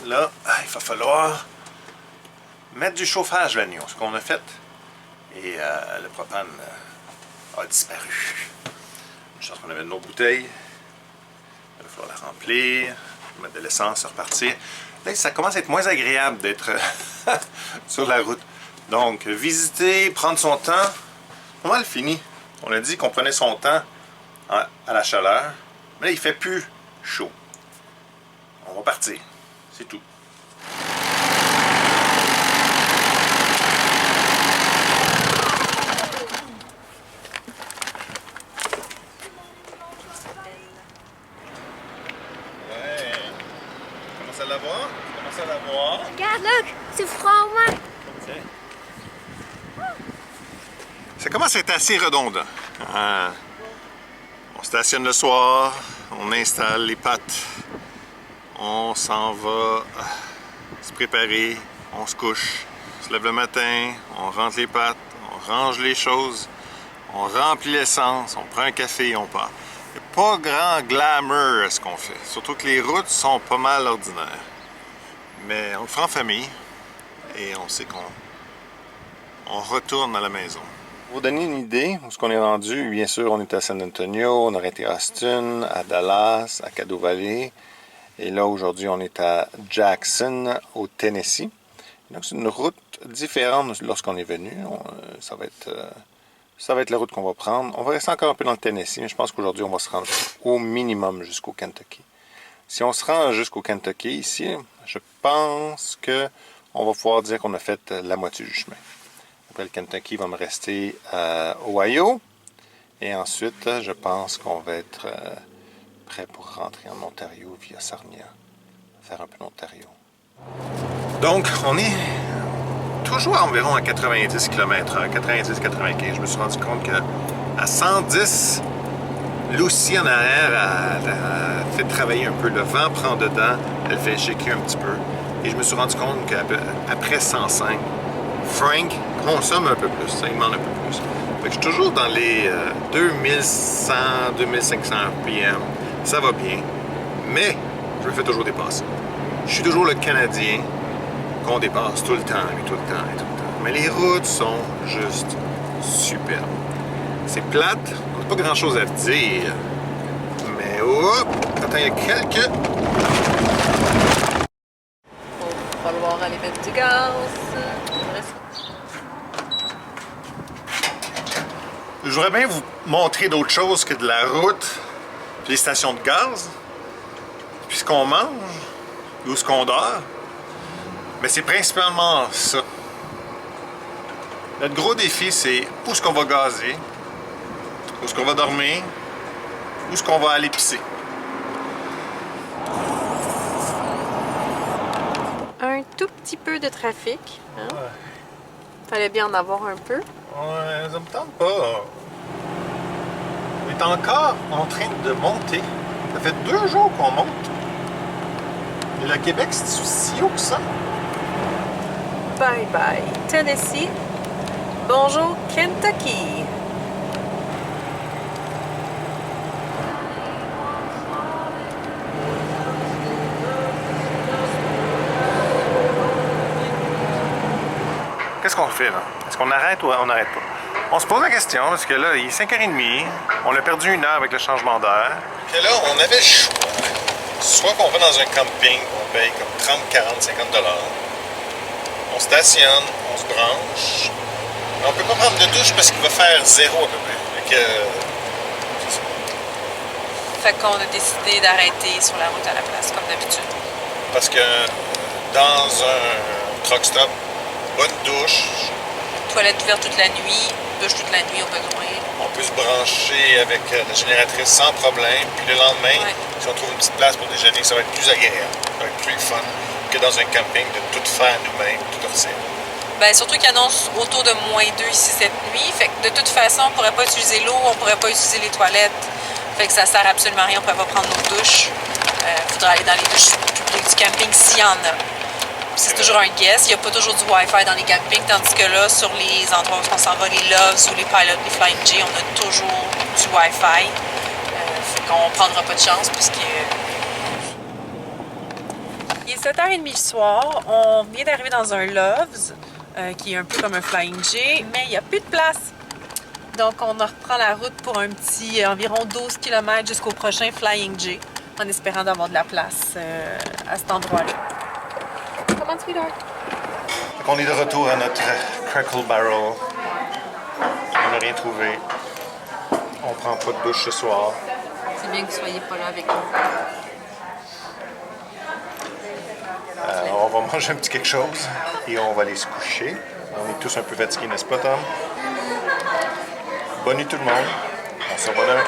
là, il va falloir mettre du chauffage la nuit, ce qu'on a fait. Et le propane a disparu. Une chance qu'on avait une autre bouteille. Il va falloir la remplir, mettre de l'essence, repartir. Là, ça commence à être moins agréable d'être sur la route. Donc, visiter, prendre son temps, pas mal fini. On a dit qu'on prenait son temps à la chaleur, mais là, il fait plus chaud. On va partir, c'est tout. Ouais, tu commences à la voir? Tu commences à la voir? Regarde, look, c'est froid au moins. Ça commence à être assez redondant. On stationne le soir, on installe les pattes, on s'en va se préparer, on se couche, on se lève le matin, on rentre les pattes, on range les choses, on remplit l'essence, on prend un café et on part. Il n'y a pas grand glamour à ce qu'on fait, surtout que les routes sont pas mal ordinaires. Mais on le fera en famille et on sait qu'on retourne à la maison. Pour vous donner une idée où est-ce qu'on est rendu, bien sûr, on est à San Antonio, on aurait été à Austin, à Dallas, à Caddo Valley. Et là, aujourd'hui, on est à Jackson, au Tennessee. Donc, c'est une route différente lorsqu'on est venu. Ça va être la route qu'on va prendre. On va rester encore un peu dans le Tennessee, mais je pense qu'aujourd'hui, on va se rendre au minimum jusqu'au Kentucky. Si on se rend jusqu'au Kentucky, ici, je pense qu'on va pouvoir dire qu'on a fait la moitié du chemin. Après le Kentucky, il va me rester Ohio. Et ensuite, je pense qu'on va être prêt pour rentrer en Ontario via Sarnia. Faire un peu d'Ontario. Donc, on est toujours environ à 90 km/h, 90-95. Je me suis rendu compte qu'à 110, Lucie en arrière, elle fait travailler un peu. Le vent prend dedans, elle fait shaker un petit peu. Et je me suis rendu compte qu'après 105, Frank consomme un peu plus, ça, il demande un peu plus. Fait que je suis toujours dans les 2100, 2500 RPM. Ça va bien, mais je me fais toujours dépasser. Je suis toujours le Canadien qu'on dépasse tout le temps, et tout le temps, et tout le temps. Mais les routes sont juste superbes. C'est plate, on n'a pas grand-chose à dire. Mais hop, attends, il y a quelques... Il va falloir aller mettre du gaz. Je voudrais bien vous montrer d'autres choses que de la route, puis les stations de gaz, puis ce qu'on mange, ou ce qu'on dort. Mais c'est principalement ça. Notre gros défi, c'est où est-ce qu'on va gazer, où est-ce qu'on va dormir, où est-ce qu'on va aller pisser. Un tout petit peu de trafic. Hein? Ouais. Fallait bien en avoir un peu. Ouais, ça me tente pas. On est encore en train de monter. Ça fait 2 jours qu'on monte. Et le Québec, c'est si haut que ça? Bye bye Tennessee. Bonjour Kentucky. Qu'est-ce qu'on fait là? Est-ce qu'on arrête ou on n'arrête pas? On se pose la question parce que là, il est 5h30. On a perdu 1 heure avec le changement d'heure. Et là, on avait le choix. Soit qu'on va dans un camping, on paye comme 30, 40, 50 $. On stationne, on se branche. Mais on peut pas prendre de douche parce qu'il va faire 0 à peu près. Fait qu'on a décidé d'arrêter sur la route à la place, comme d'habitude. Parce que dans un truck stop, bonne douche. Toilette ouverte toute la nuit, douche toute la nuit au besoin. On peut se brancher avec la génératrice sans problème. Puis le lendemain, Ouais. si on trouve une petite place pour déjeuner, ça va être plus agréable. Ça va être plus fun que dans un camping de tout faire nous-mêmes, tout offrir. Ben, surtout qu'il annonce autour de -2 ici cette nuit. Fait que de toute façon, on pourrait pas utiliser l'eau, on pourrait pas utiliser les toilettes. Fait que ça sert absolument à rien, on pourrait pas prendre nos douches. Faudra aller dans les douches publiques du camping s'il y en a. C'est toujours un guess, il n'y a pas toujours du Wi-Fi dans les campings, tandis que là, sur les endroits où on s'en va, les Loves ou les Pilot, les Flying J, on a toujours du Wi-Fi. Fait qu'on prendra pas de chance puisque il est 7h30 le soir. On vient d'arriver dans un Love's, qui est un peu comme un Flying J, mais il n'y a plus de place. Donc, on reprend la route pour un petit environ 12 km jusqu'au prochain Flying J, en espérant d'avoir de la place à cet endroit-là. Comment tu es, Dark? On est de retour à notre Crackle Barrel. On n'a rien trouvé. On prend pas de douche ce soir. C'est bien que vous soyez pas là avec nous. On va manger un petit quelque chose et on va aller se coucher. On est tous un peu fatigués, n'est-ce pas, Tom? Bonne nuit tout le monde. On se revoit demain.